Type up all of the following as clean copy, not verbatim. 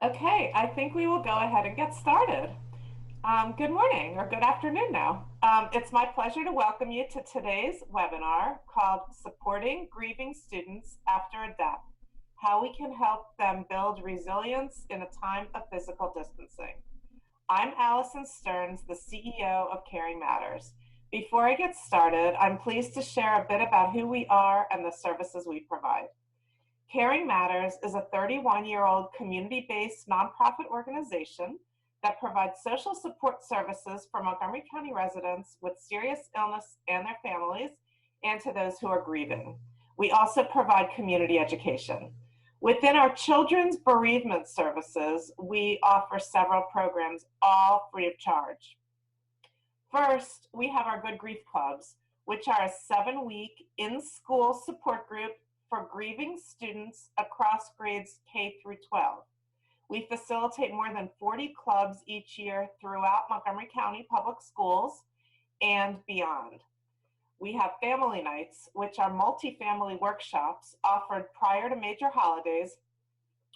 Okay, I think we will go ahead and get started. Good morning or good afternoon now. It's my pleasure to welcome you to today's webinar called Supporting Grieving Students After a Death, How We Can Help Them Build Resilience in a Time of Physical Distancing. I'm Allison Stearns, the CEO of CaringMatters. Before I get started, I'm pleased to share a bit about who we are and the services we provide. CaringMatters is a 31-year-old community-based nonprofit organization that provides social support services for Montgomery County residents with serious illness and their families, and to those who are grieving. We also provide community education. Within our children's bereavement services, we offer several programs, all free of charge. First, we have our Good Grief Clubs, which are a 7-week in-school support group for grieving students across grades K through 12. We facilitate more than 40 clubs each year throughout Montgomery County Public Schools and beyond. We have family nights, which are multi-family workshops offered prior to major holidays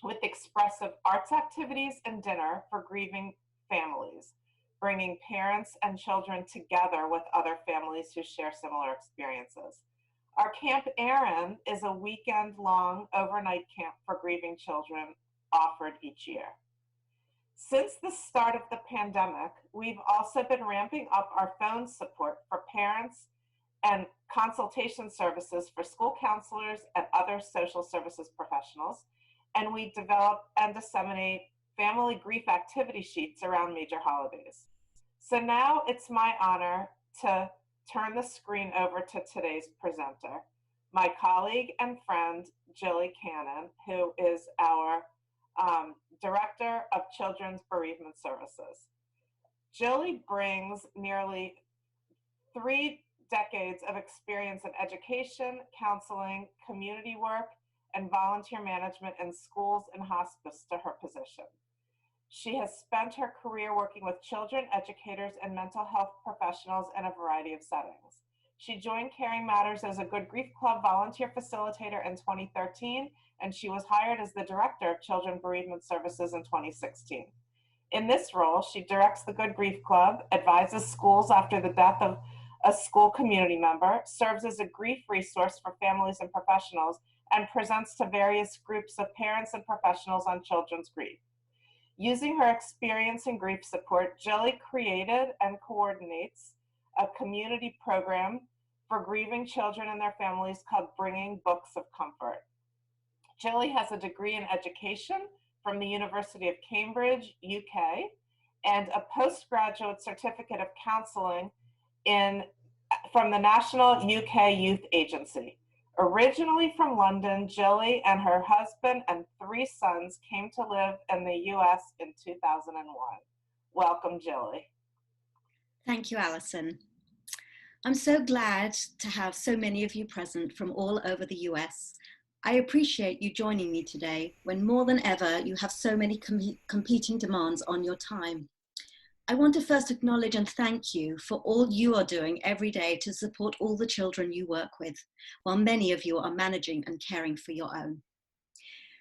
with expressive arts activities and dinner for grieving families, bringing parents and children together with other families who share similar experiences. Our Camp Erin is a weekend-long overnight camp for grieving children offered each year. Since the start of the pandemic, we've also been ramping up our phone support for parents and consultation services for school counselors and other social services professionals, and we develop and disseminate family grief activity sheets around major holidays. So now it's my honor to turn the screen over to today's presenter, my colleague and friend, Jilly Cannon, who is our Director of Children's Bereavement Services. Jilly brings nearly 3 decades of experience in education, counseling, community work, and volunteer management in schools and hospice to her position. She has spent her career working with children, educators, and mental health professionals in a variety of settings. She joined CaringMatters as a Good Grief Club volunteer facilitator in 2013, and she was hired as the Director of Children Bereavement Services in 2016. In this role, she directs the Good Grief Club, advises schools after the death of a school community member, serves as a grief resource for families and professionals, and presents to various groups of parents and professionals on children's grief. Using her experience in grief support, Jilly created and coordinates a community program for grieving children and their families called Bringing Books of Comfort. Jilly has a degree in education from the University of Cambridge, UK, and a postgraduate certificate of counseling from the National UK Youth Agency. Originally from London, Jilly and her husband and 3 sons came to live in the US in 2001. Welcome, Jilly. Thank you, Allison. I'm so glad to have so many of you present from all over the US. I appreciate you joining me today when more than ever you have so many competing demands on your time. I want to first acknowledge and thank you for all you are doing every day to support all the children you work with, while many of you are managing and caring for your own.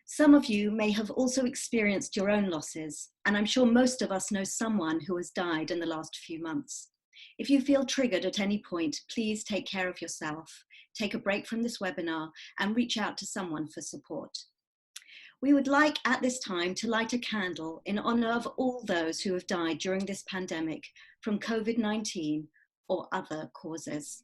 Some of you may have also experienced your own losses, and I'm sure most of us know someone who has died in the last few months. If you feel triggered at any point, please take care of yourself, take a break from this webinar, and reach out to someone for support. We would like at this time to light a candle in honor of all those who have died during this pandemic from COVID-19 or other causes.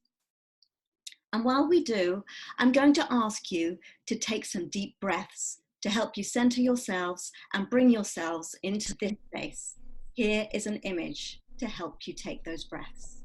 And while we do, I'm going to ask you to take some deep breaths to help you center yourselves and bring yourselves into this space. Here is an image to help you take those breaths.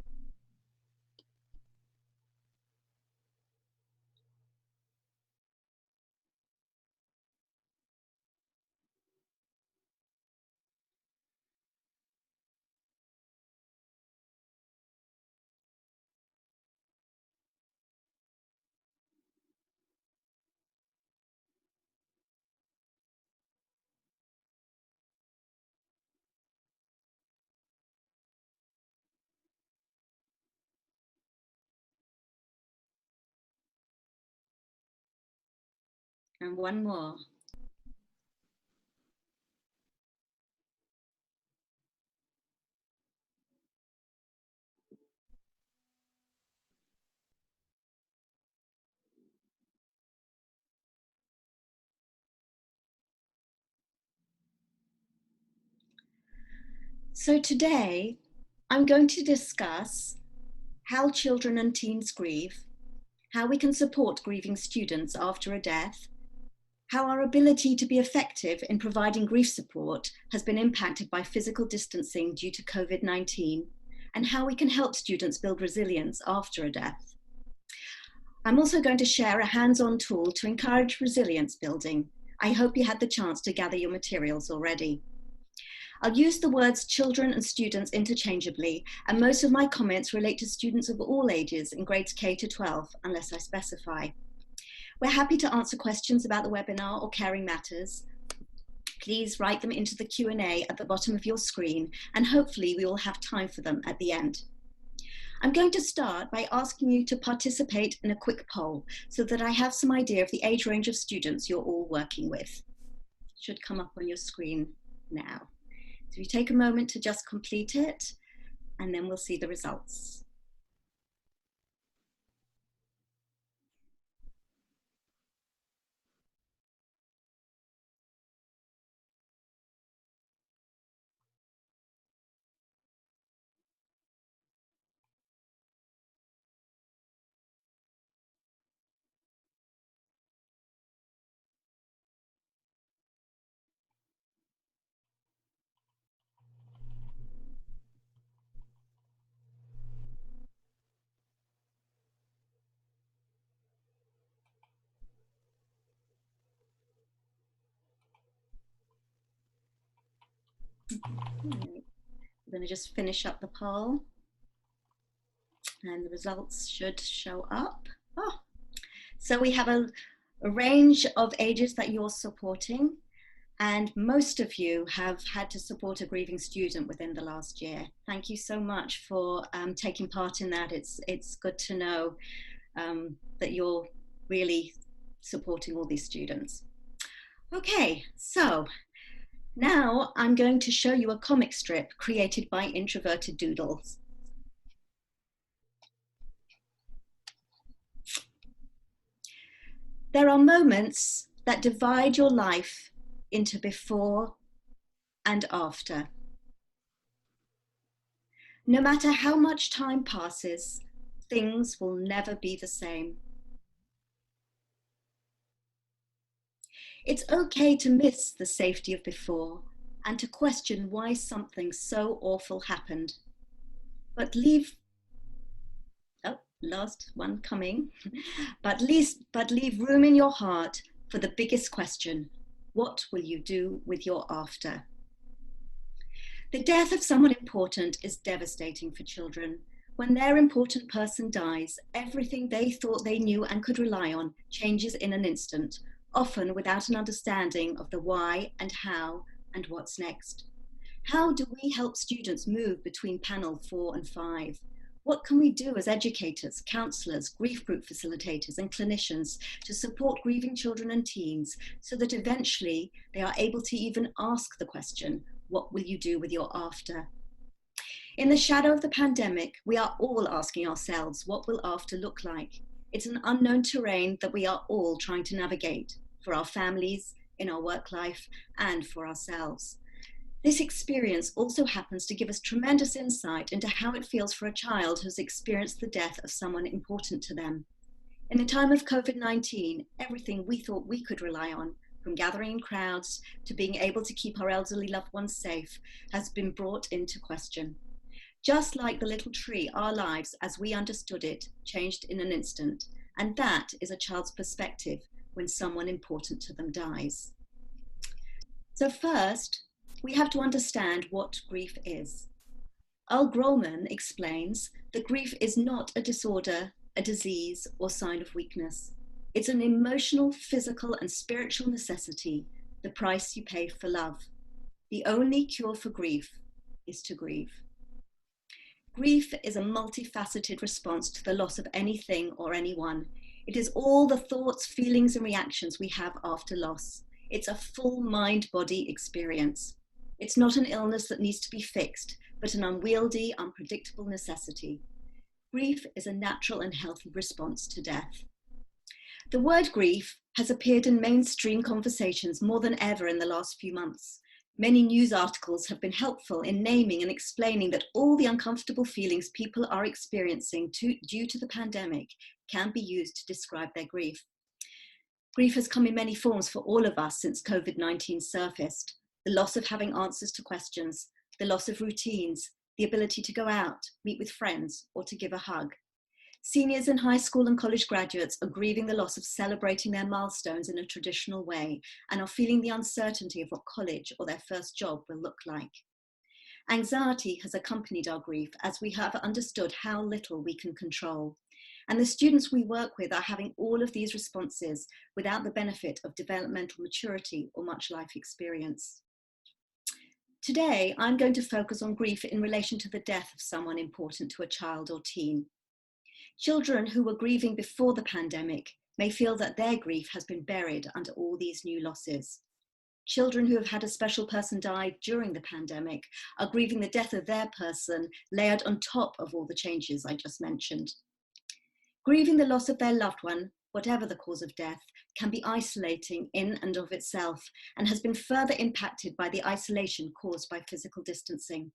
And one more. So today, I'm going to discuss how children and teens grieve, how we can support grieving students after a death, how our ability to be effective in providing grief support has been impacted by physical distancing due to COVID-19, and how we can help students build resilience after a death. I'm also going to share a hands-on tool to encourage resilience building. I hope you had the chance to gather your materials already. I'll use the words children and students interchangeably, and most of my comments relate to students of all ages in grades K to 12, unless I specify. We're happy to answer questions about the webinar or Caring Matters. Please write them into the Q&A at the bottom of your screen, and hopefully we will have time for them at the end. I'm going to start by asking you to participate in a quick poll so that I have some idea of the age range of students you're all working with. It should come up on your screen now. So you take a moment to just complete it, and then we'll see the results. I'm going to just finish up the poll and the results should show up. Oh, so we have a range of ages that you're supporting, and most of you have had to support a grieving student within the last year. Thank you so much for taking part in that. It's good to know that you're really supporting all these students. Okay, so now I'm going to show you a comic strip created by Introverted Doodles. There are moments that divide your life into before and after. No matter how much time passes, things will never be the same. It's okay to miss the safety of before and to question why something so awful happened. But leave last one coming. but leave room in your heart for the biggest question. What will you do with your after? The death of someone important is devastating for children. When their important person dies, everything they thought they knew and could rely on changes in an instant, often without an understanding of the why and how and what's next. How do we help students move between panel 4 and 5? What can we do as educators, counsellors, grief group facilitators and clinicians to support grieving children and teens so that eventually they are able to even ask the question, what will you do with your after? In the shadow of the pandemic, we are all asking ourselves, what will after look like? It's an unknown terrain that we are all trying to navigate for our families, in our work life, and for ourselves. This experience also happens to give us tremendous insight into how it feels for a child who's experienced the death of someone important to them. In the time of COVID-19, everything we thought we could rely on, from gathering in crowds to being able to keep our elderly loved ones safe, has been brought into question. Just like the little tree, our lives, as we understood it, changed in an instant. And that is a child's perspective when someone important to them dies. So first, we have to understand what grief is. Earl Groman explains that grief is not a disorder, a disease, or sign of weakness. It's an emotional, physical, and spiritual necessity, the price you pay for love. The only cure for grief is to grieve. Grief is a multifaceted response to the loss of anything or anyone. It is all the thoughts, feelings, and reactions we have after loss. It's a full mind-body experience. It's not an illness that needs to be fixed, but an unwieldy, unpredictable necessity. Grief is a natural and healthy response to death. The word grief has appeared in mainstream conversations more than ever in the last few months. Many news articles have been helpful in naming and explaining that all the uncomfortable feelings people are experiencing due to the pandemic can be used to describe their grief. Grief has come in many forms for all of us since COVID-19 surfaced. The loss of having answers to questions, the loss of routines, the ability to go out, meet with friends, or to give a hug. Seniors and high school and college graduates are grieving the loss of celebrating their milestones in a traditional way and are feeling the uncertainty of what college or their first job will look like. Anxiety has accompanied our grief as we have understood how little we can control. And the students we work with are having all of these responses without the benefit of developmental maturity or much life experience. Today, I'm going to focus on grief in relation to the death of someone important to a child or teen. Children who were grieving before the pandemic may feel that their grief has been buried under all these new losses. Children who have had a special person die during the pandemic are grieving the death of their person layered on top of all the changes I just mentioned. Grieving the loss of their loved one, whatever the cause of death, can be isolating in and of itself and has been further impacted by the isolation caused by physical distancing.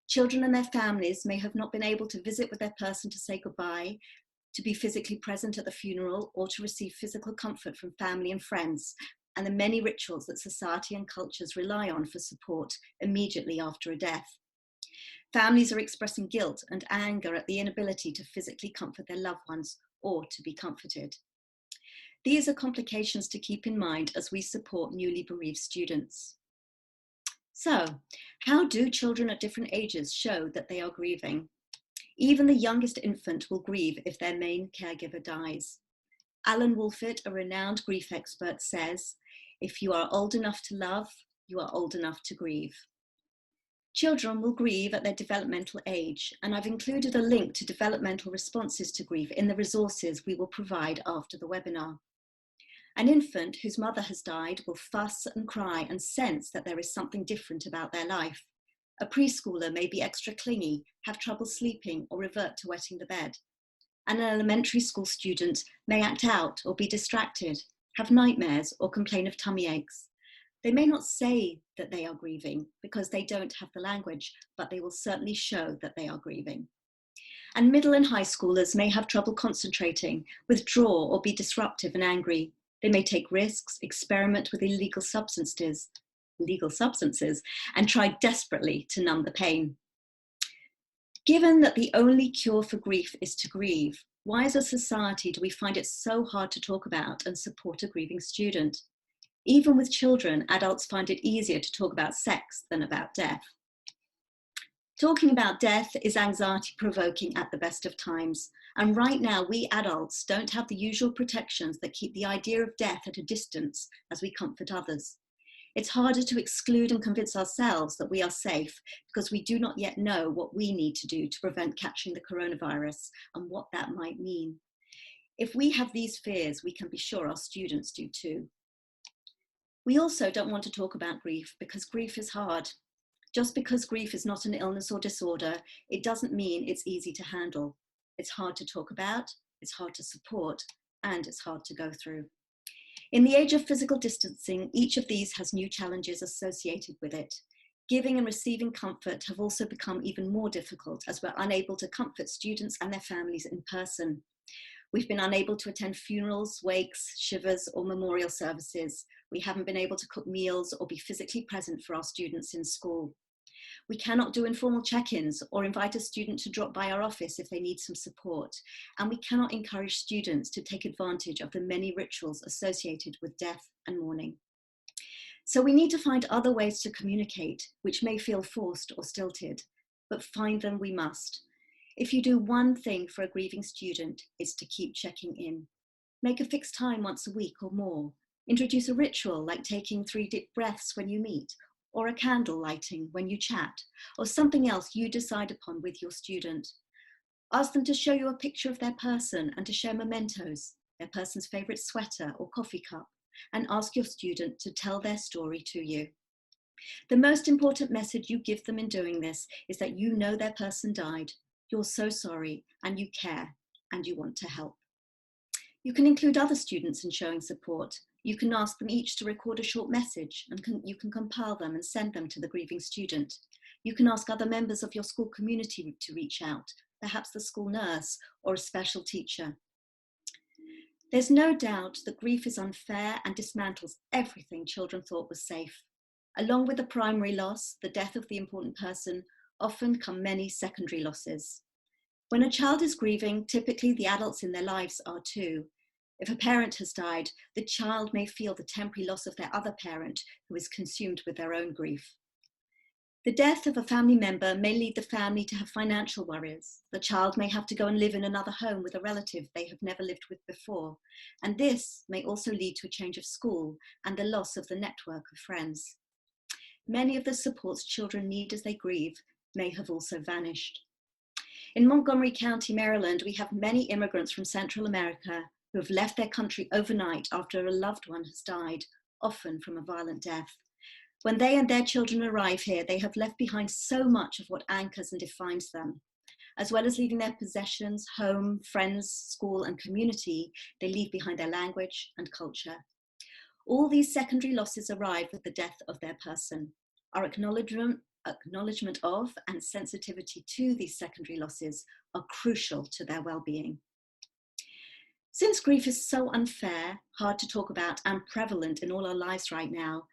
Children and their families may have not been able to visit with their person to say goodbye, to be physically present at the funeral, or to receive physical comfort from family and friends, and the many rituals that society and cultures rely on for support immediately after a death. Families are expressing guilt and anger at the inability to physically comfort their loved ones or to be comforted. These are complications to keep in mind as we support newly bereaved students. So, how do children at different ages show that they are grieving? Even the youngest infant will grieve if their main caregiver dies. Alan Wolfert, a renowned grief expert, says, "If you are old enough to love, you are old enough to grieve." Children will grieve at their developmental age, and I've included a link to developmental responses to grief in the resources we will provide after the webinar. An infant whose mother has died will fuss and cry and sense that there is something different about their life. A preschooler may be extra clingy, have trouble sleeping, or revert to wetting the bed. And an elementary school student may act out or be distracted, have nightmares, or complain of tummy aches. They may not say that they are grieving because they don't have the language, but they will certainly show that they are grieving. And middle and high schoolers may have trouble concentrating, withdraw, or be disruptive and angry. They may take risks, experiment with illegal substances, and try desperately to numb the pain. Given that the only cure for grief is to grieve, why as a society do we find it so hard to talk about and support a grieving student? Even with children, adults find it easier to talk about sex than about death. Talking about death is anxiety-provoking at the best of times, and right now we adults don't have the usual protections that keep the idea of death at a distance as we comfort others. It's harder to exclude and convince ourselves that we are safe because we do not yet know what we need to do to prevent catching the coronavirus and what that might mean. If we have these fears, we can be sure our students do too. We also don't want to talk about grief because grief is hard. Just because grief is not an illness or disorder, it doesn't mean it's easy to handle. It's hard to talk about, it's hard to support, and it's hard to go through. In the age of physical distancing, each of these has new challenges associated with it. Giving and receiving comfort have also become even more difficult as we're unable to comfort students and their families in person. We've been unable to attend funerals, wakes, shivers, or memorial services. We haven't been able to cook meals or be physically present for our students in school. We cannot do informal check-ins or invite a student to drop by our office if they need some support. And we cannot encourage students to take advantage of the many rituals associated with death and mourning. So we need to find other ways to communicate, which may feel forced or stilted, but find them we must. If you do one thing for a grieving student, it's to keep checking in. Make a fixed time once a week or more. Introduce a ritual like taking 3 deep breaths when you meet, or a candle lighting when you chat, or something else you decide upon with your student. Ask them to show you a picture of their person and to share mementos, their person's favorite sweater or coffee cup, and ask your student to tell their story to you. The most important message you give them in doing this is that you know their person died, you're so sorry, and you care, and you want to help. You can include other students in showing support. You can ask them each to record a short message, and you can compile them and send them to the grieving student. You can ask other members of your school community to reach out, perhaps the school nurse or a special teacher. There's no doubt that grief is unfair and dismantles everything children thought was safe. Along with the primary loss, the death of the important person, often come many secondary losses. When a child is grieving, typically the adults in their lives are too. If a parent has died, the child may feel the temporary loss of their other parent who is consumed with their own grief. The death of a family member may lead the family to have financial worries. The child may have to go and live in another home with a relative they have never lived with before. And this may also lead to a change of school and the loss of the network of friends. Many of the supports children need as they grieve may have also vanished. In Montgomery County, Maryland, we have many immigrants from Central America who have left their country overnight after a loved one has died, often from a violent death. When they and their children arrive here, they have left behind so much of what anchors and defines them. As well as leaving their possessions, home, friends, school, and community, they leave behind their language and culture. All these secondary losses arrive with the death of their person. Our acknowledgement of and sensitivity to these secondary losses are crucial to their well-being. Since grief is so unfair, hard to talk about, and prevalent in all our lives right now,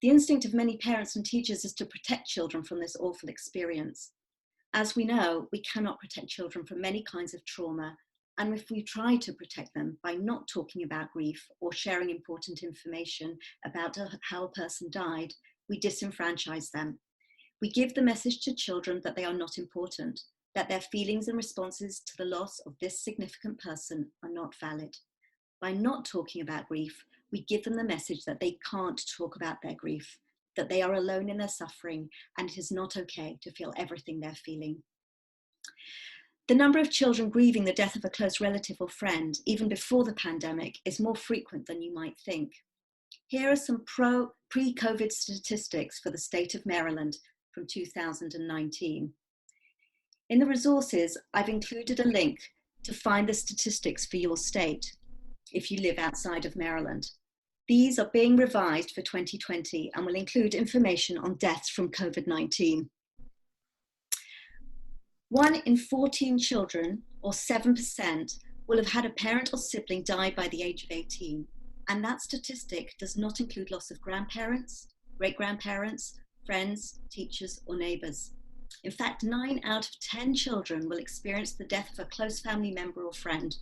the instinct of many parents and teachers is to protect children from this awful experience. As we know, we cannot protect children from many kinds of trauma, and if we try to protect them by not talking about grief or sharing important information about how a person died, we disenfranchise them. We give the message to children that they are not important, that their feelings and responses to the loss of this significant person are not valid. By not talking about grief, we give them the message that they can't talk about their grief, that they are alone in their suffering, and it is not okay to feel everything they're feeling. The number of children grieving the death of a close relative or friend, even before the pandemic, is more frequent than you might think. Here are some pre-COVID statistics for the state of Maryland from 2019. In the resources, I've included a link to find the statistics for your state, if you live outside of Maryland. These are being revised for 2020 and will include information on deaths from COVID-19. 1 in 14 children, or 7%, will have had a parent or sibling die by the age of 18. And that statistic does not include loss of grandparents, great-grandparents, friends, teachers, or neighbors. In fact, 9 out of 10 children will experience the death of a close family member or friend.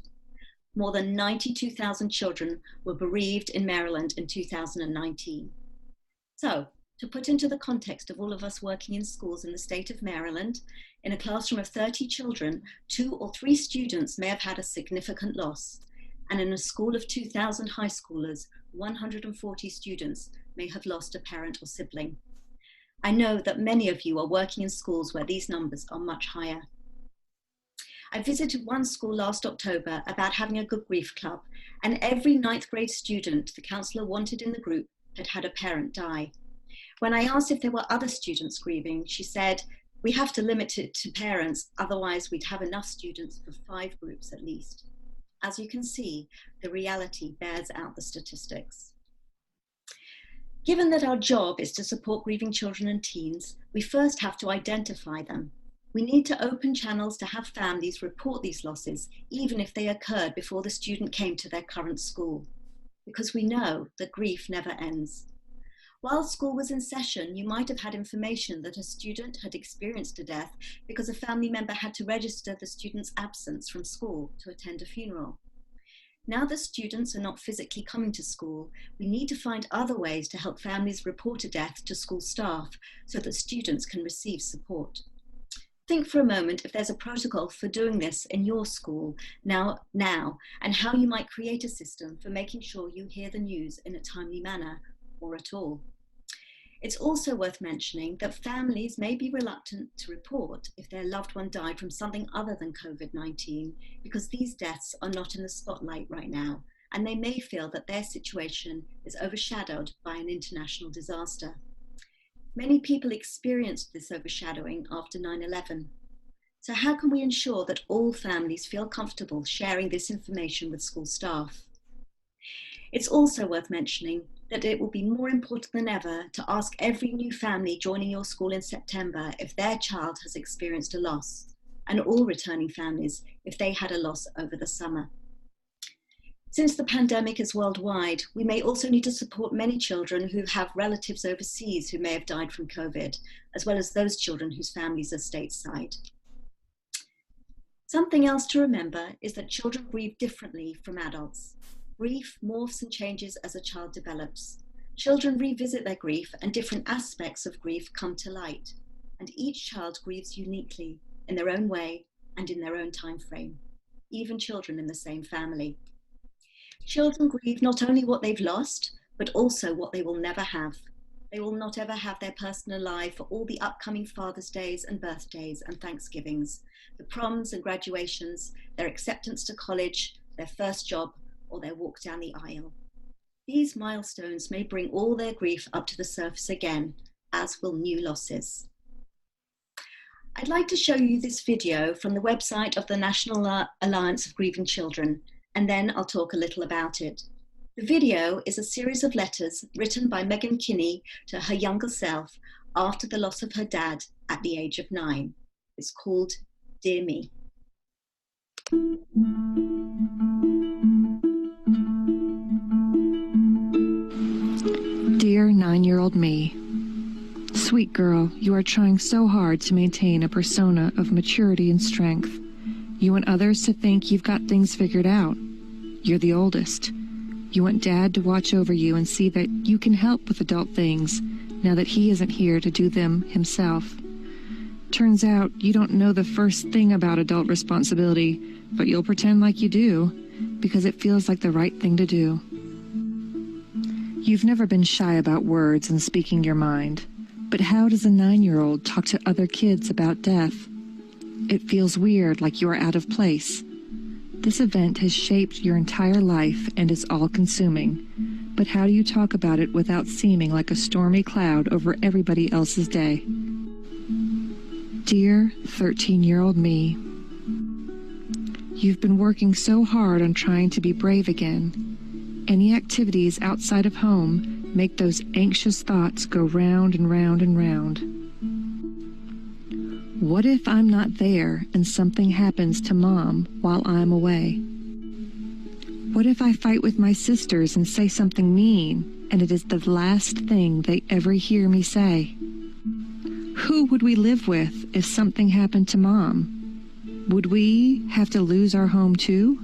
More than 92,000 children were bereaved in Maryland in 2019. So, to put into the context of all of us working in schools in the state of Maryland, in a classroom of 30 children, 2 or 3 students may have had a significant loss. And in a school of 2,000 high schoolers, 140 students may have lost a parent or sibling. I know that many of you are working in schools where these numbers are much higher. I visited one school last October about having a good grief club, and every 9th grade student the counsellor wanted in the group had had a parent die. When I asked if there were other students grieving, she said, "We have to limit it to parents, otherwise we'd have enough students for 5 groups at least." As you can see, the reality bears out the statistics. Given that our job is to support grieving children and teens, we first have to identify them. We need to open channels to have families report these losses, even if they occurred before the student came to their current school, because we know that grief never ends. While school was in session, you might have had information that a student had experienced a death because a family member had to register the student's absence from school to attend a funeral. Now that students are not physically coming to school, we need to find other ways to help families report a death to school staff so that students can receive support. Think for a moment if there's a protocol for doing this in your school now, and how you might create a system for making sure you hear the news in a timely manner, or at all. It's also worth mentioning that families may be reluctant to report if their loved one died from something other than COVID-19 because these deaths are not in the spotlight right now, and they may feel that their situation is overshadowed by an international disaster. Many people experienced this overshadowing after 9/11. So how can we ensure that all families feel comfortable sharing this information with school staff? It's also worth mentioning that it will be more important than ever to ask every new family joining your school in September if their child has experienced a loss, and all returning families if they had a loss over the summer. Since the pandemic is worldwide, we may also need to support many children who have relatives overseas who may have died from COVID, as well as those children whose families are stateside. Something else to remember is that children grieve differently from adults. Grief morphs and changes as a child develops. Children revisit their grief and different aspects of grief come to light, and each child grieves uniquely in their own way and in their own time frame, even children in the same family. Children grieve not only what they've lost, but also what they will never have. They will not ever have their personal life for all the upcoming Father's Days and birthdays and Thanksgivings, the proms and graduations, their acceptance to college, their first job, or their walk down the aisle. These milestones may bring all their grief up to the surface again, as will new losses. I'd like to show you this video from the website of the National Alliance of Grieving Children, and then I'll talk a little about it. The video is a series of letters written by Megan Kinney to her younger self after the loss of her dad at the age of 9. It's called Dear Me. Dear 9-year-old me, sweet girl, you are trying so hard to maintain a persona of maturity and strength. You want others to think you've got things figured out. You're the oldest. You want Dad to watch over you and see that you can help with adult things now that he isn't here to do them himself. Turns out you don't know the first thing about adult responsibility, but you'll pretend like you do because it feels like the right thing to do. You've never been shy about words and speaking your mind, but how does a 9-year-old talk to other kids about death? It feels weird, like you are out of place. This event has shaped your entire life and is all-consuming, but how do you talk about it without seeming like a stormy cloud over everybody else's day? Dear 13-year-old me, you've been working so hard on trying to be brave again. Any activities outside of home make those anxious thoughts go round and round and round. What if I'm not there and something happens to Mom while I'm away? What if I fight with my sisters and say something mean and it is the last thing they ever hear me say? Who would we live with if something happened to Mom? Would we have to lose our home too?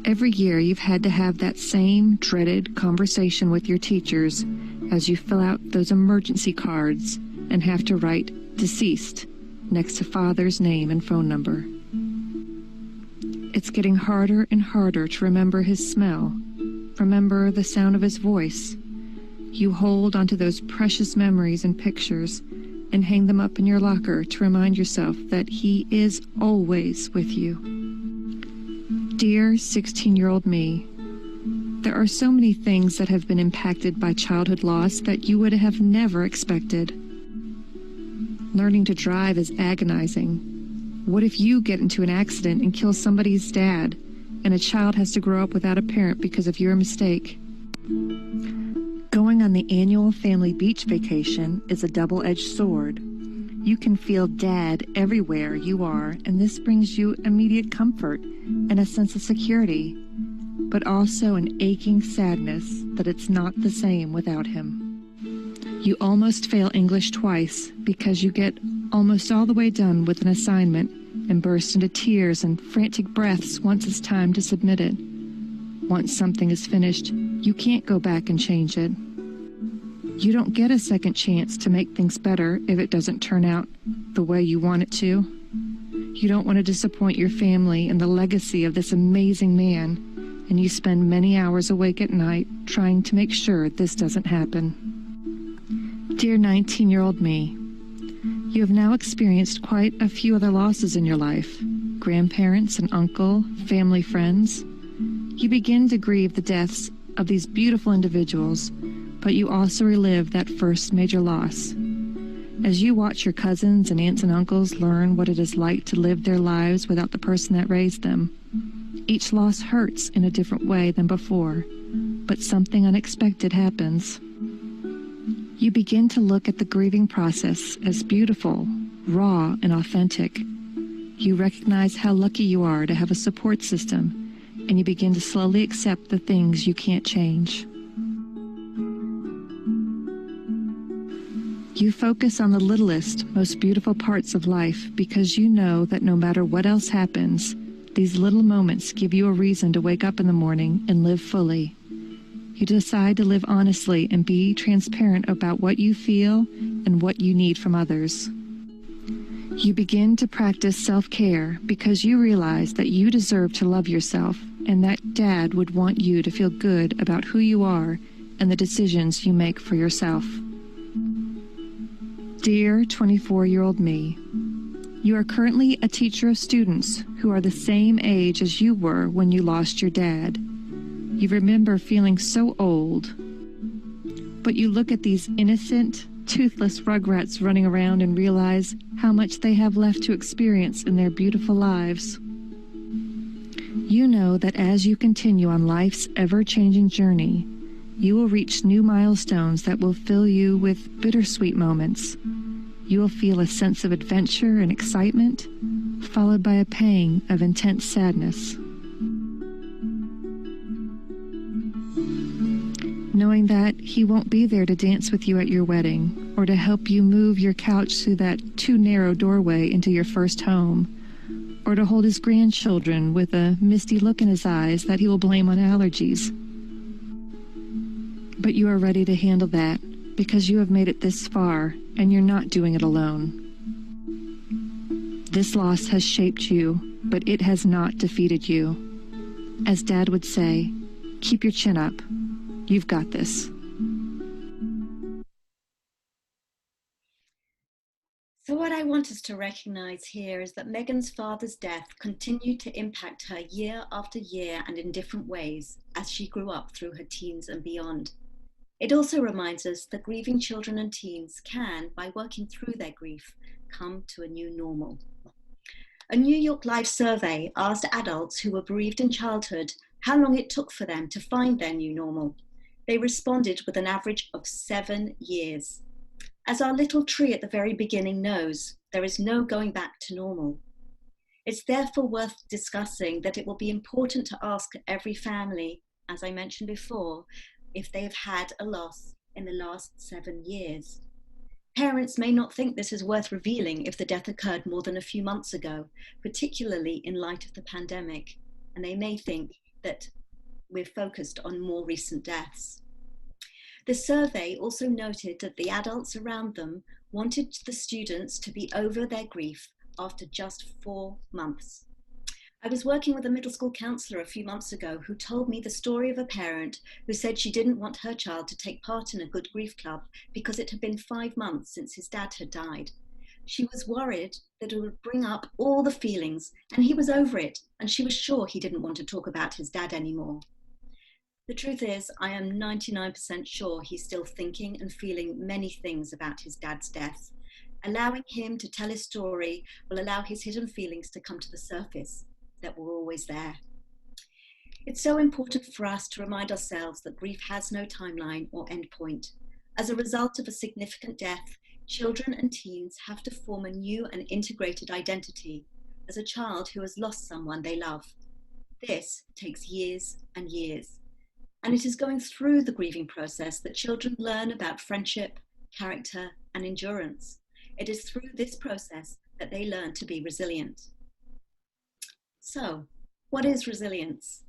Every year you've had to have that same dreaded conversation with your teachers as you fill out those emergency cards and have to write deceased next to Father's name and phone number. It's getting harder and harder to remember his smell, remember the sound of his voice. You hold onto those precious memories and pictures and hang them up in your locker to remind yourself that he is always with you. Dear 16-year-old me, there are so many things that have been impacted by childhood loss that you would have never expected. Learning to drive is agonizing. What if you get into an accident and kill somebody's dad, and a child has to grow up without a parent because of your mistake? Going on the annual family beach vacation is a double-edged sword. You can feel Dad everywhere you are, and this brings you immediate comfort and a sense of security, but also an aching sadness that it's not the same without him. You almost fail English twice because you get almost all the way done with an assignment and burst into tears and frantic breaths once it's time to submit it. Once something is finished, you can't go back and change it. You don't get a second chance to make things better if it doesn't turn out the way you want it to. You don't want to disappoint your family and the legacy of this amazing man, and you spend many hours awake at night trying to make sure this doesn't happen. Dear 19-year-old me, you have now experienced quite a few other losses in your life. Grandparents, an uncle, family, friends. You begin to grieve the deaths of these beautiful individuals, but you also relive that first major loss. As you watch your cousins and aunts and uncles learn what it is like to live their lives without the person that raised them, Each loss hurts in a different way than before, but something unexpected happens. You begin to look at the grieving process as beautiful, raw, and authentic. You recognize how lucky you are to have a support system, and you begin to slowly accept the things you can't change. You focus on the littlest, most beautiful parts of life because you know that no matter what else happens, these little moments give you a reason to wake up in the morning and live fully. You decide to live honestly and be transparent about what you feel and what you need from others. You begin to practice self-care because you realize that you deserve to love yourself and that Dad would want you to feel good about who you are and the decisions you make for yourself. Dear 24-year-old me, you are currently a teacher of students who are the same age as you were when you lost your dad. You remember feeling so old, but you look at these innocent, toothless rugrats running around and realize how much they have left to experience in their beautiful lives. You know that as you continue on life's ever-changing journey, you will reach new milestones that will fill you with bittersweet moments. You will feel a sense of adventure and excitement, followed by a pang of intense sadness. Knowing that he won't be there to dance with you at your wedding, or to help you move your couch through that too narrow doorway into your first home, or to hold his grandchildren with a misty look in his eyes that he will blame on allergies. But you are ready to handle that because you have made it this far and you're not doing it alone. This loss has shaped you, but it has not defeated you. As Dad would say, keep your chin up. You've got this. So what I want us to recognize here is that Megan's father's death continued to impact her year after year and in different ways as she grew up through her teens and beyond. It also reminds us that grieving children and teens can, by working through their grief, come to a new normal. A New York Life survey asked adults who were bereaved in childhood how long it took for them to find their new normal. They responded with an average of 7 years. As our little tree at the very beginning knows, there is no going back to normal. It's therefore worth discussing that it will be important to ask every family, as I mentioned before, if they have had a loss in the last 7 years. Parents may not think this is worth revealing if the death occurred more than a few months ago, particularly in light of the pandemic, and they may think that we're focused on more recent deaths. The survey also noted that the adults around them wanted the students to be over their grief after just 4 months. I was working with a middle school counselor a few months ago who told me the story of a parent who said she didn't want her child to take part in a good grief club because it had been 5 months since his dad had died. She was worried that it would bring up all the feelings, and he was over it, and she was sure he didn't want to talk about his dad anymore. The truth is, I am 99% sure he's still thinking and feeling many things about his dad's death. Allowing him to tell his story will allow his hidden feelings to come to the surface, that were always there. It's so important for us to remind ourselves that grief has no timeline or endpoint. As a result of a significant death, children and teens have to form a new and integrated identity as a child who has lost someone they love. This takes years and years. And it is going through the grieving process that children learn about friendship, character, and endurance. It is through this process that they learn to be resilient. So, what is resilience?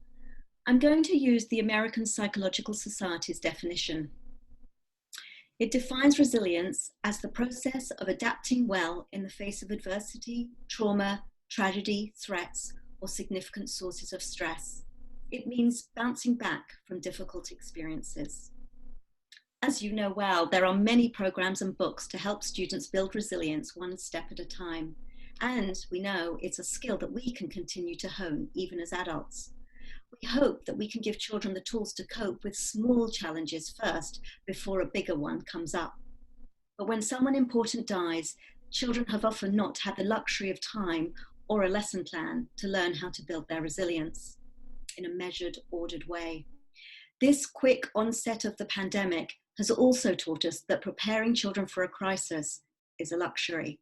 I'm going to use the American Psychological Society's definition. It defines resilience as the process of adapting well in the face of adversity, trauma, tragedy, threats, or significant sources of stress. It means bouncing back from difficult experiences. As you know well, there are many programs and books to help students build resilience one step at a time. And we know it's a skill that we can continue to hone even as adults. We hope that we can give children the tools to cope with small challenges first before a bigger one comes up. But when someone important dies, children have often not had the luxury of time or a lesson plan to learn how to build their resilience. in a measured, ordered way. This quick onset of the pandemic has also taught us that preparing children for a crisis is a luxury.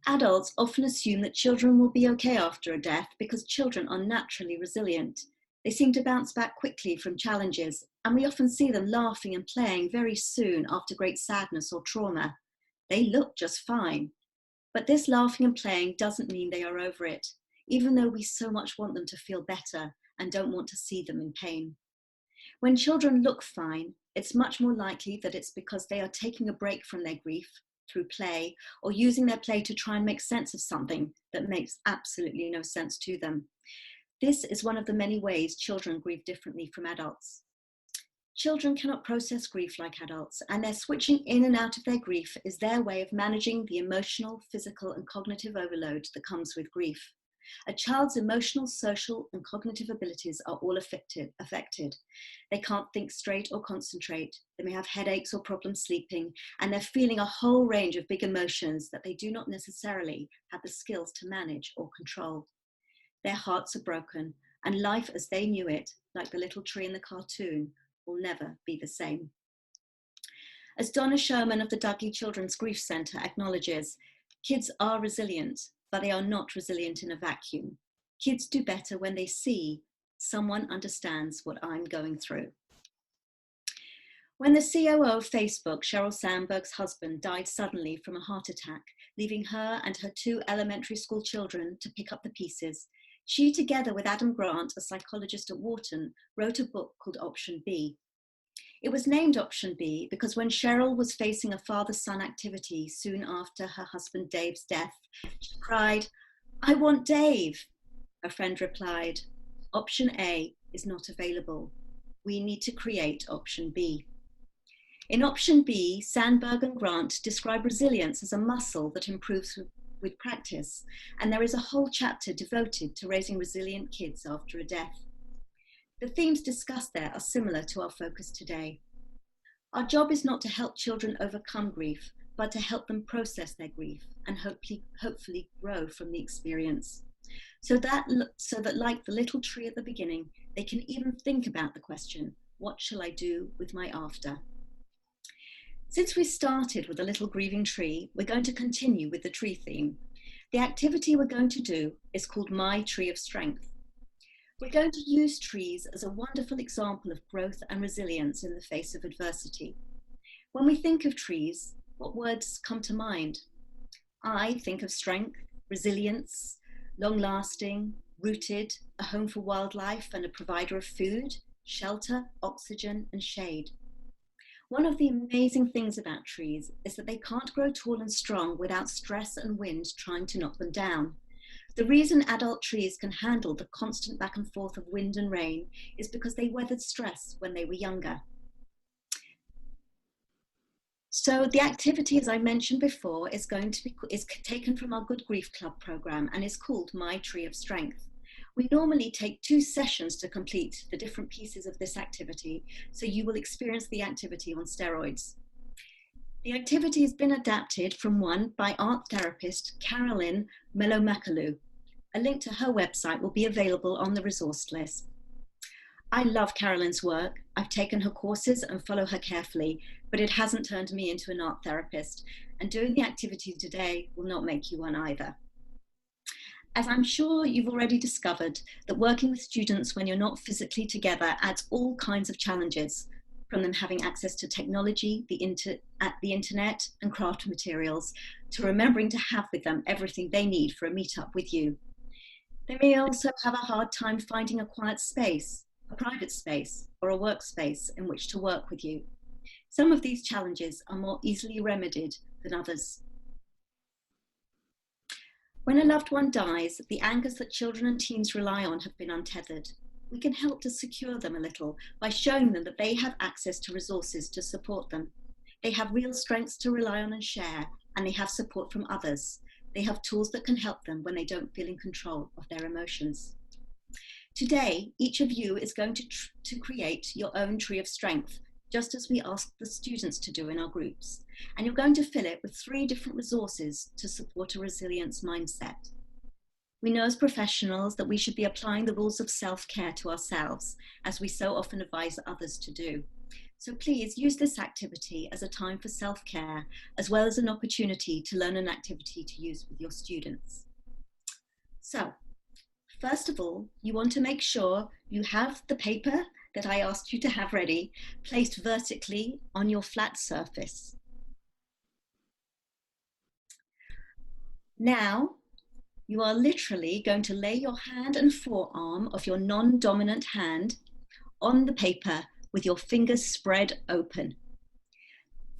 Adults often assume that children will be okay after a death because children are naturally resilient. They seem to bounce back quickly from challenges, and we often see them laughing and playing very soon after great sadness or trauma. They look just fine. But this laughing and playing doesn't mean they are over it, even though we so much want them to feel better and don't want to see them in pain. When children look fine, it's much more likely that it's because they are taking a break from their grief through play, or using their play to try and make sense of something that makes absolutely no sense to them. This is one of the many ways children grieve differently from adults. Children cannot process grief like adults, and their switching in and out of their grief is their way of managing the emotional, physical, and cognitive overload that comes with grief. A child's emotional, social, and cognitive abilities are all affected. They can't think straight or concentrate. They may have headaches or problems sleeping, and they're feeling a whole range of big emotions that they do not necessarily have the skills to manage or control. Their hearts are broken, and life as they knew it, like the little tree in the cartoon, will never be the same. As Donna Sherman of the Dudley Children's Grief Centre acknowledges, kids are resilient, but they are not resilient in a vacuum. Kids do better when they see someone understands what I'm going through. When the COO of Facebook, Sheryl Sandberg's husband, died suddenly from a heart attack, leaving her and her 2 elementary school children to pick up the pieces, she, together with Adam Grant, a psychologist at Wharton, wrote a book called Option B. It was named Option B because when Sheryl was facing a father-son activity soon after her husband Dave's death, she cried, "I want Dave." A friend replied, "Option A is not available. We need to create Option B." In Option B, Sandberg and Grant describe resilience as a muscle that improves with practice, and there is a whole chapter devoted to raising resilient kids after a death. The themes discussed there are similar to our focus today. Our job is not to help children overcome grief, but to help them process their grief and hopefully grow from the experience. So that like the little tree at the beginning, they can even think about the question, what shall I do with my after? Since we started with a little grieving tree, we're going to continue with the tree theme. The activity we're going to do is called My Tree of Strength. We're going to use trees as a wonderful example of growth and resilience in the face of adversity. When we think of trees, what words come to mind? I think of strength, resilience, long-lasting, rooted, a home for wildlife and a provider of food, shelter, oxygen, and shade. One of the amazing things about trees is that they can't grow tall and strong without stress and wind trying to knock them down. The reason adult trees can handle the constant back and forth of wind and rain is because they weathered stress when they were younger. So the activity, as I mentioned before, is taken from our Good Grief Club program and is called My Tree of Strength. We normally take 2 sessions to complete the different pieces of this activity, so you will experience the activity on steroids. The activity has been adapted from one by art therapist Carolyn Melomakalu. A link to her website will be available on the resource list. I love Carolyn's work. I've taken her courses and follow her carefully, but it hasn't turned me into an art therapist, and doing the activity today will not make you one either. As I'm sure you've already discovered, that working with students when you're not physically together adds all kinds of challenges, from them having access to technology, the internet and craft materials, to remembering to have with them everything they need for a meetup with you. They may also have a hard time finding a quiet space, a private space, or a workspace in which to work with you. Some of these challenges are more easily remedied than others. When a loved one dies, the anchors that children and teens rely on have been untethered. We can help to secure them a little by showing them that they have access to resources to support them. They have real strengths to rely on and share, and they have support from others. They have tools that can help them when they don't feel in control of their emotions. Today, each of you is going to create your own tree of strength, just as we asked the students to do in our groups. And you're going to fill it with 3 different resources to support a resilience mindset. We know as professionals that we should be applying the rules of self-care to ourselves, as we so often advise others to do. So please use this activity as a time for self-care, as well as an opportunity to learn an activity to use with your students. So, first of all, you want to make sure you have the paper that I asked you to have ready, placed vertically on your flat surface. Now, you are literally going to lay your hand and forearm of your non-dominant hand on the paper with your fingers spread open.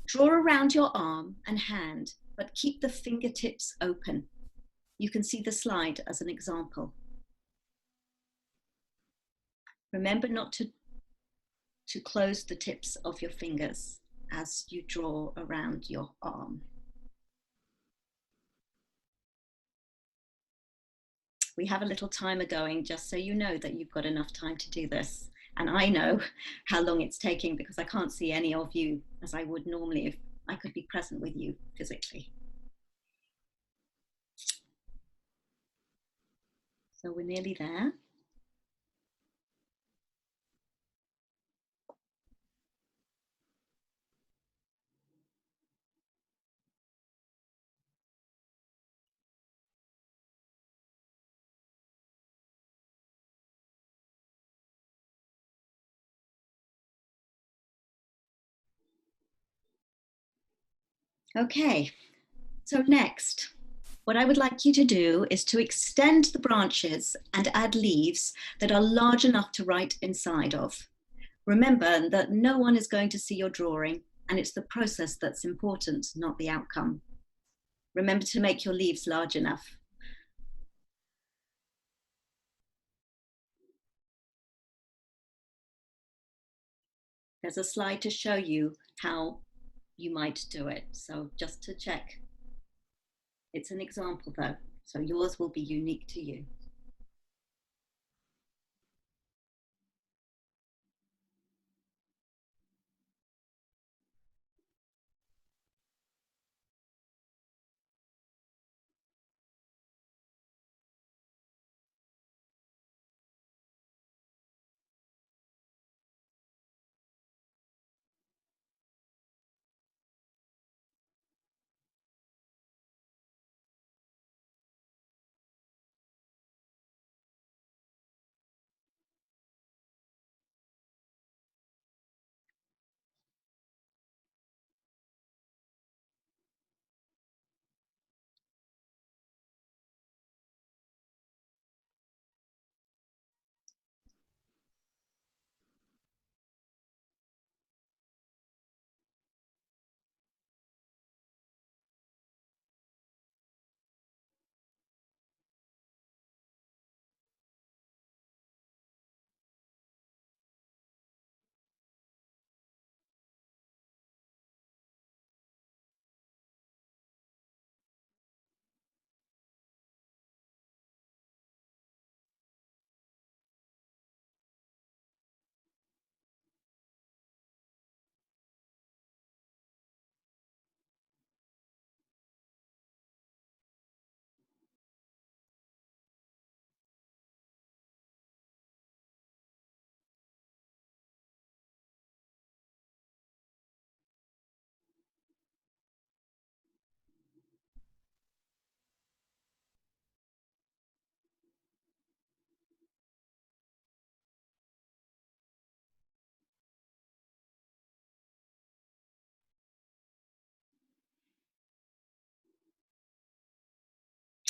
Draw around your arm and hand, but keep the fingertips open. You can see the slide as an example. Remember not to close the tips of your fingers as you draw around your arm. We have a little timer going, just so you know that you've got enough time to do this. And I know how long it's taking because I can't see any of you as I would normally if I could be present with you physically. So we're nearly there. Okay, so next, what I would like you to do is to extend the branches and add leaves that are large enough to write inside of. Remember that no one is going to see your drawing, and it's the process that's important, not the outcome. Remember to make your leaves large enough. There's a slide to show you how you might do it. So just to check. It's an example though, so yours will be unique to you.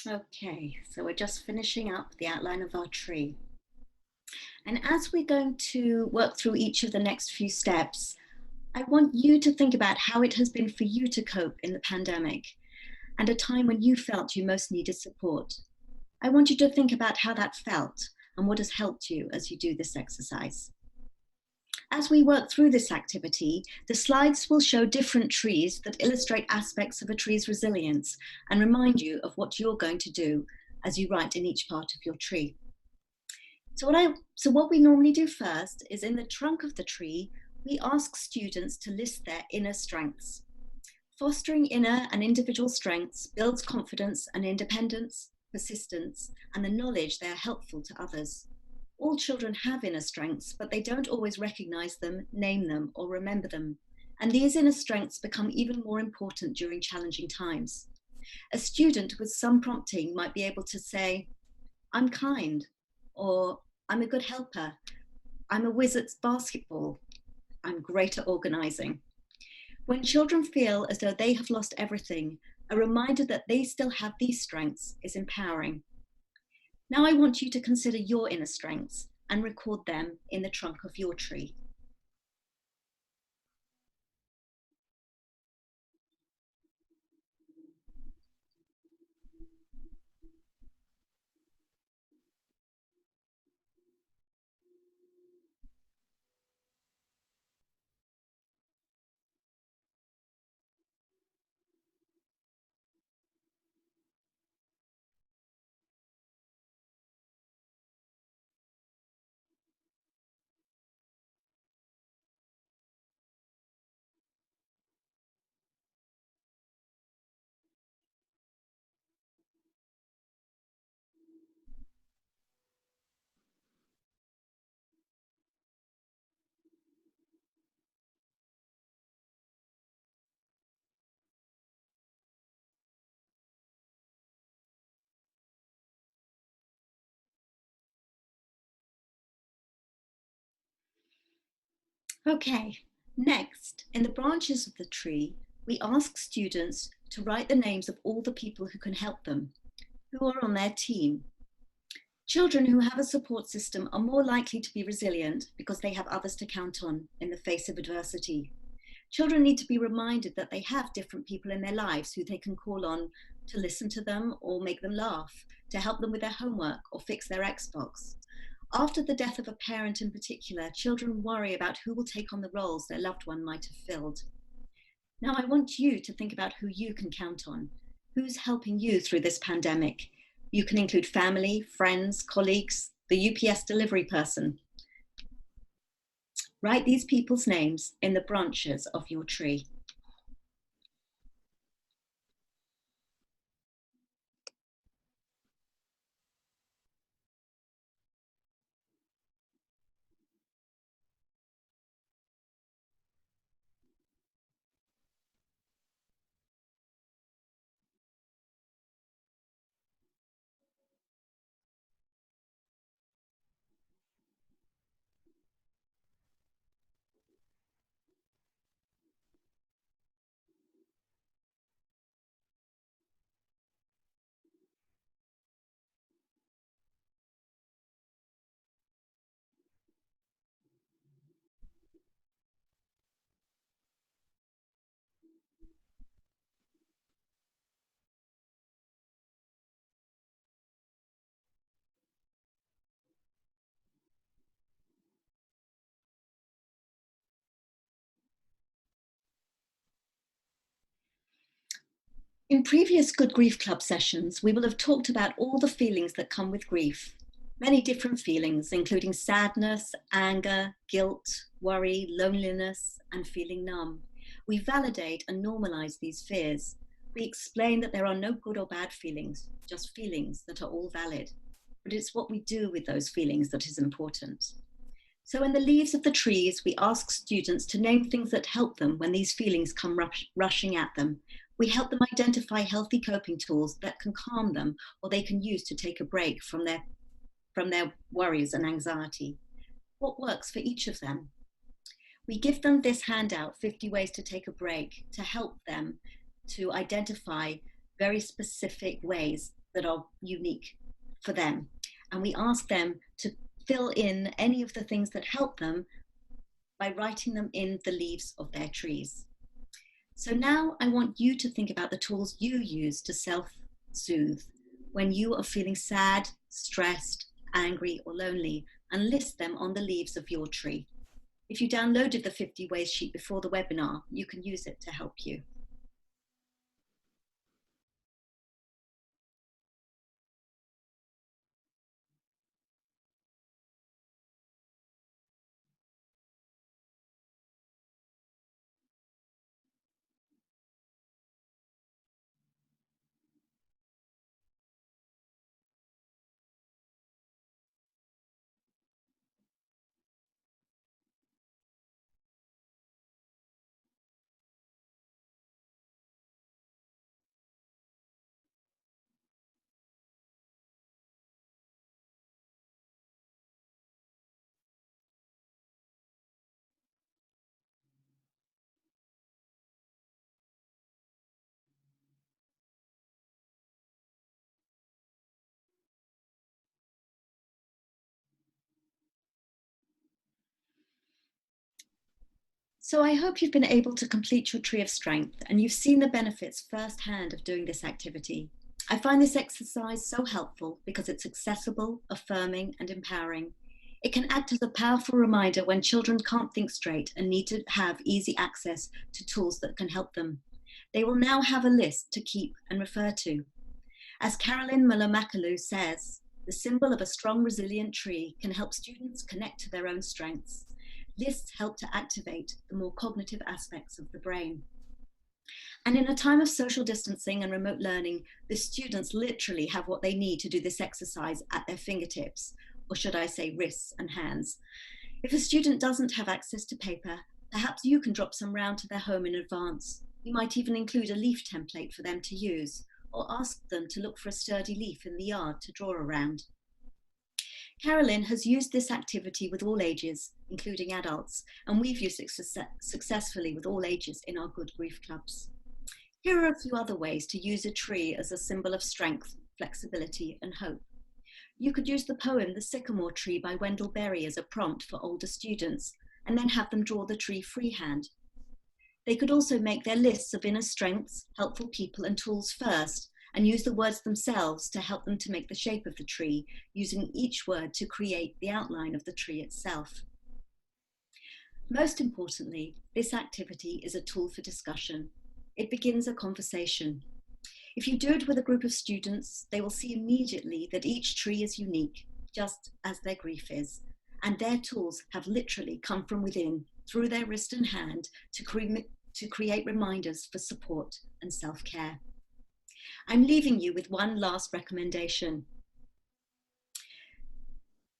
Okay, so we're just finishing up the outline of our tree. And as we're going to work through each of the next few steps, I want you to think about how it has been for you to cope in the pandemic and a time when you felt you most needed support. I want you to think about how that felt and what has helped you as you do this exercise. As we work through this activity, the slides will show different trees that illustrate aspects of a tree's resilience and remind you of what you're going to do as you write in each part of your tree. So what we normally do first is in the trunk of the tree, we ask students to list their inner strengths. Fostering inner and individual strengths builds confidence and independence, persistence, and the knowledge they are helpful to others. All children have inner strengths, but they don't always recognize them, name them, or remember them. And these inner strengths become even more important during challenging times. A student with some prompting might be able to say, I'm kind, or I'm a good helper, I'm a whiz at basketball, I'm great at organizing. When children feel as though they have lost everything, a reminder that they still have these strengths is empowering. Now I want you to consider your inner strengths and record them in the trunk of your tree. Okay, next, in the branches of the tree, we ask students to write the names of all the people who can help them, who are on their team. Children who have a support system are more likely to be resilient because they have others to count on in the face of adversity. Children need to be reminded that they have different people in their lives who they can call on to listen to them or make them laugh, to help them with their homework or fix their Xbox. After the death of a parent in particular, children worry about who will take on the roles their loved one might have filled. Now I want you to think about who you can count on. Who's helping you through this pandemic? You can include family, friends, colleagues, the UPS delivery person. Write these people's names in the branches of your tree. In previous Good Grief Club sessions, we will have talked about all the feelings that come with grief. Many different feelings, including sadness, anger, guilt, worry, loneliness, and feeling numb. We validate and normalize these fears. We explain that there are no good or bad feelings, just feelings that are all valid. But it's what we do with those feelings that is important. So in the leaves of the trees, we ask students to name things that help them when these feelings come rushing at them. We help them identify healthy coping tools that can calm them or they can use to take a break from their worries and anxiety. What works for each of them? We give them this handout, 50 Ways to Take a Break, to help them to identify very specific ways that are unique for them. And we ask them to fill in any of the things that help them by writing them in the leaves of their trees. So now I want you to think about the tools you use to self-soothe when you are feeling sad, stressed, angry, or lonely, and list them on the leaves of your tree. If you downloaded the 50 Ways sheet before the webinar, you can use it to help you. So I hope you've been able to complete your tree of strength and you've seen the benefits firsthand of doing this activity. I find this exercise so helpful because it's accessible, affirming, and empowering. It can act as a powerful reminder when children can't think straight and need to have easy access to tools that can help them. They will now have a list to keep and refer to. As Carolyn Muller-Makalu says, the symbol of a strong, resilient tree can help students connect to their own strengths. Lists help to activate the more cognitive aspects of the brain. And in a time of social distancing and remote learning, the students literally have what they need to do this exercise at their fingertips, or should I say wrists and hands. If a student doesn't have access to paper, perhaps you can drop some round to their home in advance. You might even include a leaf template for them to use, or ask them to look for a sturdy leaf in the yard to draw around. Carolyn has used this activity with all ages, including adults, and we've used it successfully with all ages in our Good Grief clubs. Here are a few other ways to use a tree as a symbol of strength, flexibility, and hope. You could use the poem The Sycamore Tree by Wendell Berry as a prompt for older students, and then have them draw the tree freehand. They could also make their lists of inner strengths, helpful people, and tools first, and use the words themselves to help them to make the shape of the tree, using each word to create the outline of the tree itself. Most importantly, this activity is a tool for discussion. It begins a conversation. If you do it with a group of students, they will see immediately that each tree is unique, just as their grief is, and their tools have literally come from within, through their wrist and hand, to create reminders for support and self-care. I'm leaving you with one last recommendation.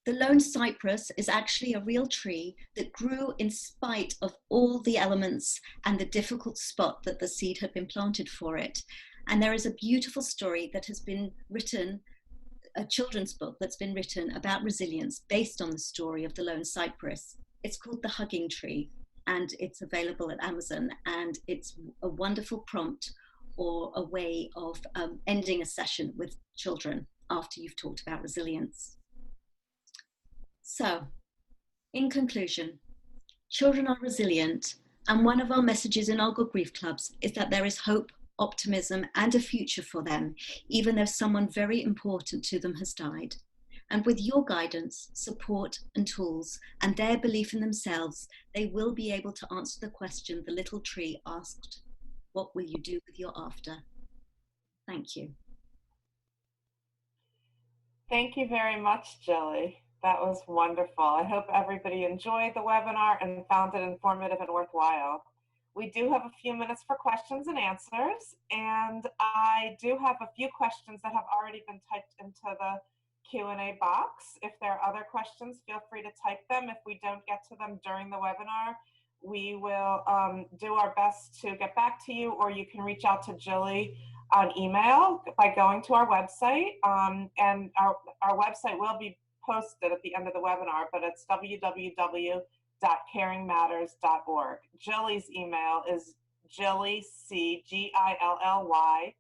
The lone cypress is actually a real tree that grew in spite of all the elements and the difficult spot that the seed had been planted for it. And there is a beautiful story that has been written, a children's book that's been written about resilience based on the story of the lone cypress. It's called The Hugging Tree, and it's available at Amazon, and it's a wonderful prompt or a way of ending a session with children after you've talked about resilience. So, in conclusion, children are resilient, and one of our messages in our Good Grief clubs is that there is hope, optimism, and a future for them, even though someone very important to them has died. And with your guidance, support, and tools, and their belief in themselves, they will be able to answer the question the little tree asked: what will you do with your after? Thank you. Thank you very much, Jilly. That was wonderful. I hope everybody enjoyed the webinar and found it informative and worthwhile. We do have a few minutes for questions and answers, and I do have a few questions that have already been typed into the Q&A box. If there are other questions, feel free to type them. If we don't get to them during the webinar, we will do our best to get back to you, or you can reach out to Jilly on email by going to our website. And our website will be posted at the end of the webinar, but it's www.caringmatters.org. Jilly's email is Gilly, Gillyc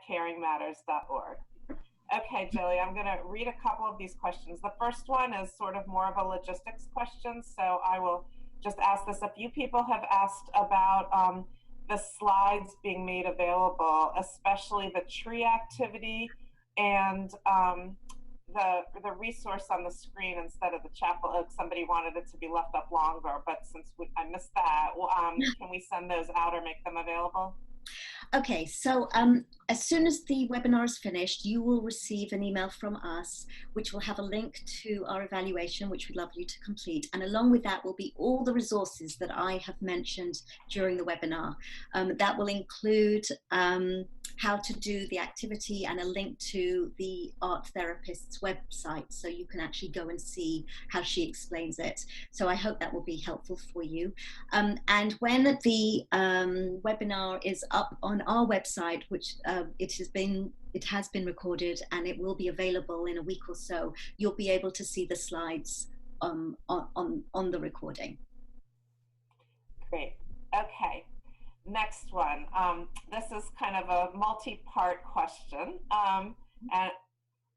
@caringmatters.org. Okay, Jilly, I'm going to read a couple of these questions. The first one is sort of more of a logistics question, so I will just ask this. A few people have asked about the slides being made available, especially the tree activity and the resource on the screen instead of the chapel oak. Somebody wanted it to be left up longer, but since I missed that, can we send those out or make them available? Okay, so as soon as the webinar is finished, you will receive an email from us, which will have a link to our evaluation, which we'd love you to complete. And along with that will be all the resources that I have mentioned during the webinar. That will include how to do the activity and a link to the art therapist's website, so you can actually go and see how she explains it. So I hope that will be helpful for you. And when the webinar is up on our website, which it has been recorded and it will be available in a week or so, you'll be able to see the slides on the recording. Great. Okay. Next one. This is kind of a multi-part question. And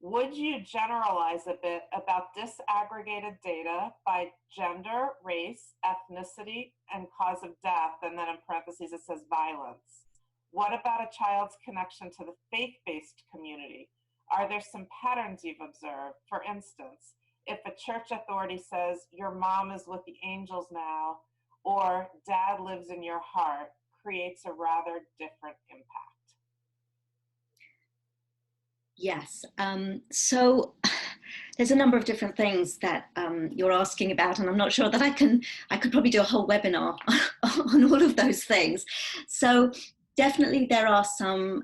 Would you generalize a bit about disaggregated data by gender, race, ethnicity, and cause of death? And then in parentheses, it says violence. What about a child's connection to the faith-based community? Are there some patterns you've observed? For instance, if a church authority says your mom is with the angels now, or dad lives in your heart, creates a rather different impact. Yes. So there's a number of different things that you're asking about, and I'm not sure that I could probably do a whole webinar on all of those things. So definitely there are some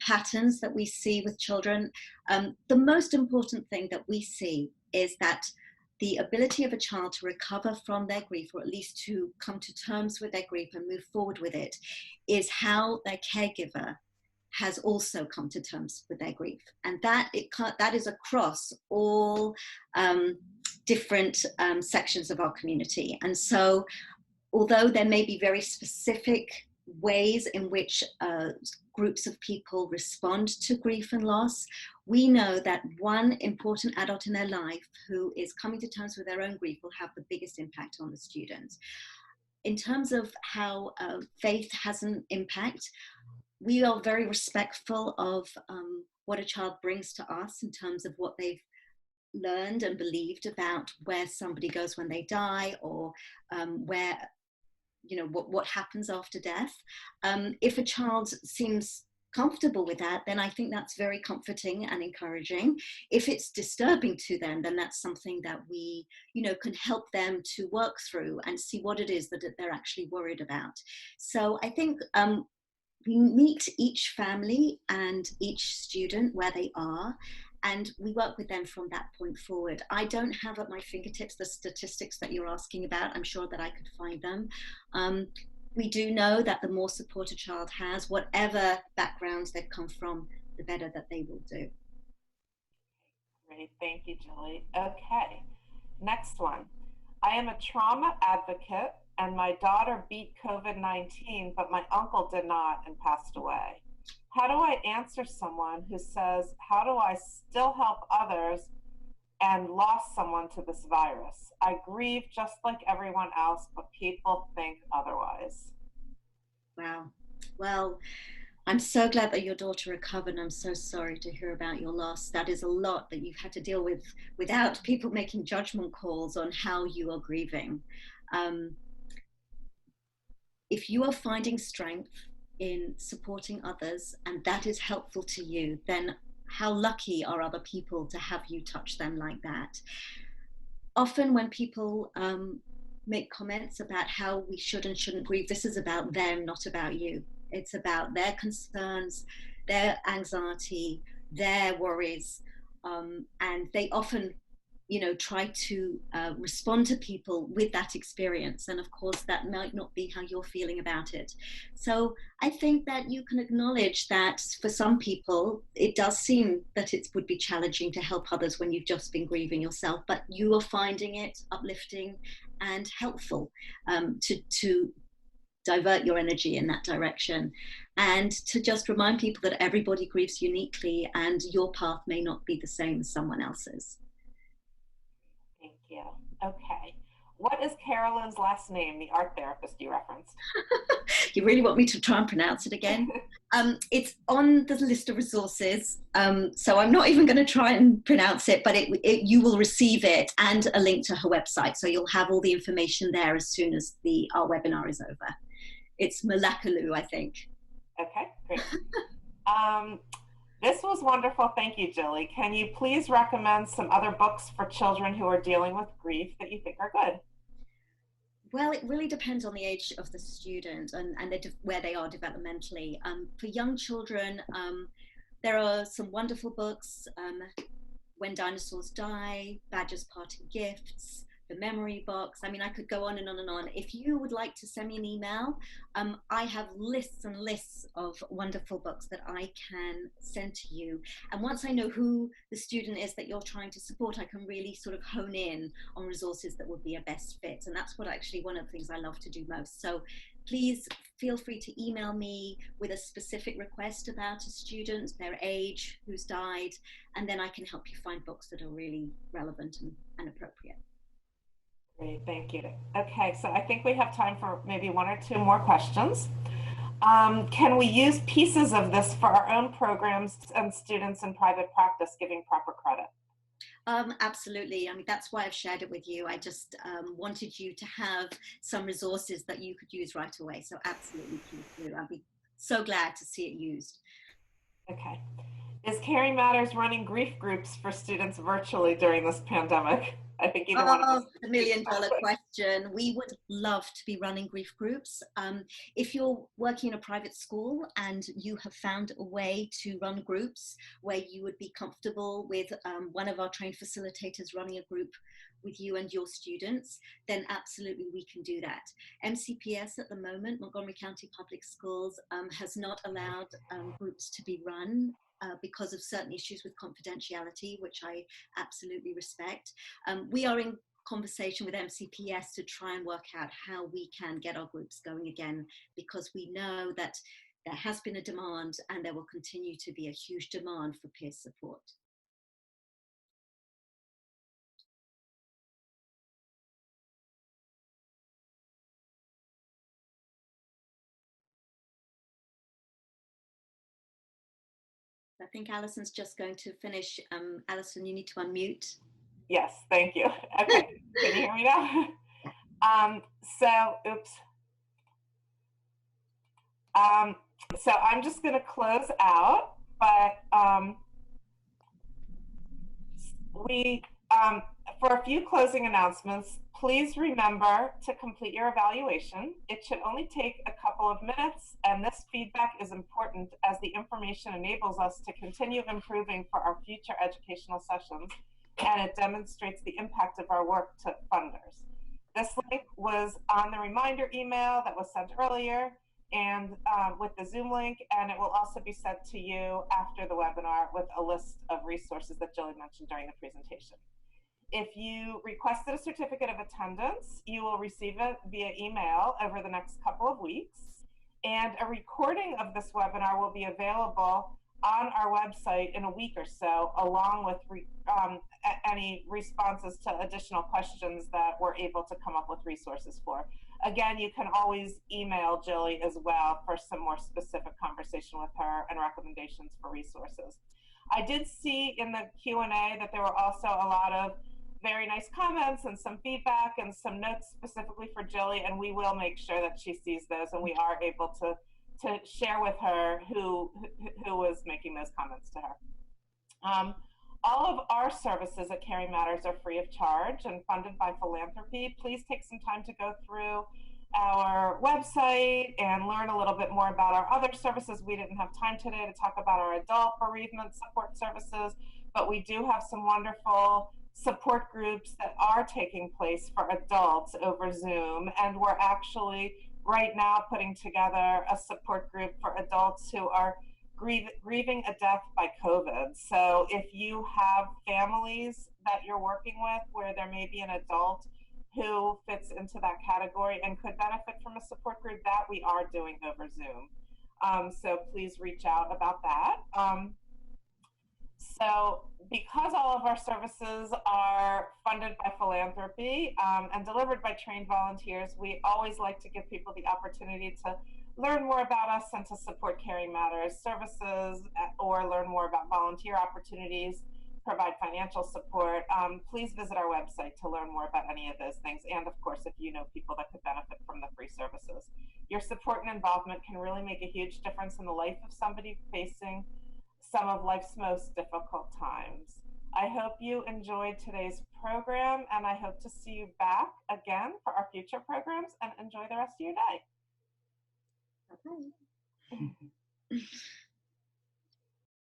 patterns that we see with children. The most important thing that we see is that the ability of a child to recover from their grief, or at least to come to terms with their grief and move forward with it, is how their caregiver has also come to terms with their grief. And that is across all different sections of our community. And so although there may be very specific ways in which groups of people respond to grief and loss, we know that one important adult in their life who is coming to terms with their own grief will have the biggest impact on the student. In terms of how faith has an impact, we are very respectful of what a child brings to us in terms of what they've learned and believed about where somebody goes when they die, or where, you know, what happens after death. If a child seems comfortable with that, then I think that's very comforting and encouraging. If it's disturbing to them, then that's something that we, you know, can help them to work through and see what it is that they're actually worried about. So I think we meet each family and each student where they are, and we work with them from that point forward. I don't have at my fingertips the statistics that you're asking about. I'm sure that I could find them. We do know that the more support a child has, whatever backgrounds they've come from, the better that they will do. Great, thank you, Jilly. Okay, next one. I am a trauma advocate, and my daughter beat COVID-19, but my uncle did not and passed away. How do I answer someone who says, how do I still help others and lost someone to this virus? I grieve just like everyone else, but people think otherwise. Wow. Well, I'm so glad that your daughter recovered. I'm so sorry to hear about your loss. That is a lot that you've had to deal with without people making judgment calls on how you are grieving. If you are finding strength in supporting others and that is helpful to you, then how lucky are other people to have you touch them like that? Often when people make comments about how we should and shouldn't grieve, this is about them, not about you. It's about their concerns, their anxiety, their worries, and they often, you know, try to respond to people with that experience. And of course, that might not be how you're feeling about it. So I think that you can acknowledge that for some people, it does seem that it would be challenging to help others when you've just been grieving yourself, but you are finding it uplifting and helpful to divert your energy in that direction, and to just remind people that everybody grieves uniquely and your path may not be the same as someone else's. Thank you. Okay. What is Carolyn's last name, the art therapist you referenced? You really want me to try and pronounce it again? It's on the list of resources, so I'm not even going to try and pronounce it, but you will receive it and a link to her website, so you'll have all the information there as soon as our webinar is over. It's Malakalu, I think. Okay, great. This was wonderful. Thank you, Jilly. Can you please recommend some other books for children who are dealing with grief that you think are good? Well, it really depends on the age of the student and where they are developmentally. For young children, there are some wonderful books, When Dinosaurs Die, Badger's Parting Gifts, The Memory Box. I mean, I could go on and on and on. If you would like to send me an email, I have lists and lists of wonderful books that I can send to you. And once I know who the student is that you're trying to support, I can really sort of hone in on resources that would be a best fit. And that's what actually one of the things I love to do most. So please feel free to email me with a specific request about a student, their age, who's died, and then I can help you find books that are really relevant and appropriate. Great, thank you. Okay, so I think we have time for maybe one or two more questions. Can we use pieces of this for our own programs and students in private practice, giving proper credit? Absolutely. I mean, that's why I've shared it with you. I just wanted you to have some resources that you could use right away. So absolutely, please do. I'd be so glad to see it used. Okay. Is CaringMatters running grief groups for students virtually during this pandemic? I think either one of us. The million-dollar question. We would love to be running grief groups. If you're working in a private school and you have found a way to run groups where you would be comfortable with one of our trained facilitators running a group with you and your students, then absolutely we can do that. MCPS at the moment, Montgomery County Public Schools, has not allowed groups to be run because of certain issues with confidentiality, which I absolutely respect. We are in conversation with MCPS to try and work out how we can get our groups going again, because we know that there has been a demand and there will continue to be a huge demand for peer support. I think Alison's just going to finish. Alison, you need to unmute. Yes, thank you. Okay, can you hear me now? Oops. So I'm just going to close out, but for a few closing announcements, please remember to complete your evaluation. It should only take a couple of minutes, and this feedback is important as the information enables us to continue improving for our future educational sessions, and it demonstrates the impact of our work to funders. This link was on the reminder email that was sent earlier, and with the Zoom link, and it will also be sent to you after the webinar with a list of resources that Jilly mentioned during the presentation. If you requested a certificate of attendance, you will receive it via email over the next couple of weeks, and a recording of this webinar will be available on our website in a week or so, along with any responses to additional questions that we're able to come up with resources for. Again, you can always email Jilly as well for some more specific conversation with her and recommendations for resources. I did see in the Q&A that there were also a lot of very nice comments and some feedback and some notes specifically for Jilly, and we will make sure that she sees those and we are able to share with her who was making those comments to her. All of our services at CaringMatters are free of charge and funded by philanthropy. Please take some time to go through our website and learn a little bit more about our other services. We didn't have time today to talk about our adult bereavement support services, but we do have some wonderful support groups that are taking place for adults over Zoom, and we're actually right now putting together a support group for adults who are grieving a death by COVID. So if you have families that you're working with where there may be an adult who fits into that category and could benefit from a support group, that we are doing over Zoom. So please reach out about that. So because all of our services are funded by philanthropy and delivered by trained volunteers, we always like to give people the opportunity to learn more about us and to support CaringMatters services or learn more about volunteer opportunities, provide financial support. Please visit our website to learn more about any of those things. And of course, if you know people that could benefit from the free services. Your support and involvement can really make a huge difference in the life of somebody facing some of life's most difficult times. I hope you enjoyed today's program, and I hope to see you back again for our future programs, and enjoy the rest of your day. Okay.